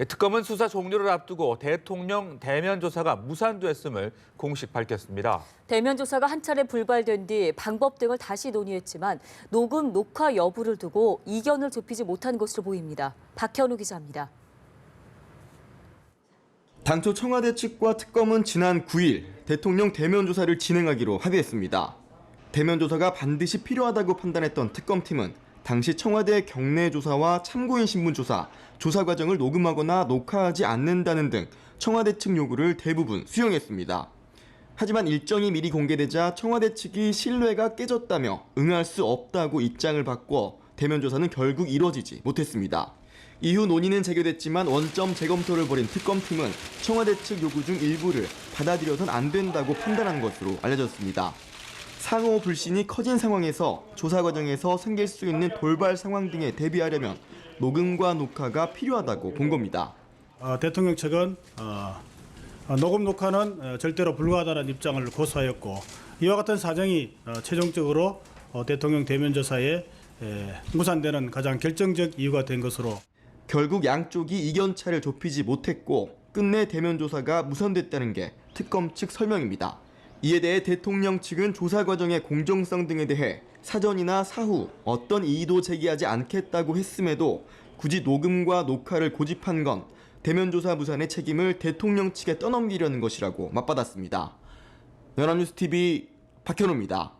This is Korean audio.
특검은 수사 종료를 앞두고 대통령 대면 조사가 무산됐음을 공식 밝혔습니다. 대면 조사가 한 차례 불발된 뒤 방법 등을 다시 논의했지만 녹음 녹화 여부를 두고 이견을 좁히지 못한 것으로 보입니다. 박현우 기자입니다. 당초 청와대 측과 특검은 지난 9일 대통령 대면 조사를 진행하기로 합의했습니다. 대면 조사가 반드시 필요하다고 판단했던 특검팀은 당시 청와대 경내 조사와 참고인 신분 조사, 조사 과정을 녹음하거나 녹화하지 않는다는 등 청와대 측 요구를 대부분 수용했습니다. 하지만 일정이 미리 공개되자 청와대 측이 신뢰가 깨졌다며 응할 수 없다고 입장을 바꿔 대면 조사는 결국 이뤄지지 못했습니다. 이후 논의는 재개됐지만 원점 재검토를 벌인 특검팀은 청와대 측 요구 중 일부를 받아들여선 안 된다고 판단한 것으로 알려졌습니다. 상호 불신이 커진 상황에서 조사 과정에서 생길 수 있는 돌발 상황 등에 대비하려면 녹음과 녹화가 필요하다고 본 겁니다. 대통령 측은 녹음 녹화는 절대로 불가하다는 입장을 고수하였고 이와 같은 사정이 최종적으로 대통령 대면 조사에 무산되는 가장 결정적 이유가 된 것으로 결국 양쪽이 이견차를 좁히지 못했고 끝내 대면 조사가 무산됐다는 게 특검 측 설명입니다. 이에 대해 대통령 측은 조사 과정의 공정성 등에 대해 사전이나 사후 어떤 이의도 제기하지 않겠다고 했음에도 굳이 녹음과 녹화를 고집한 건 대면 조사 무산의 책임을 대통령 측에 떠넘기려는 것이라고 맞받았습니다. 연합뉴스TV 박현우입니다.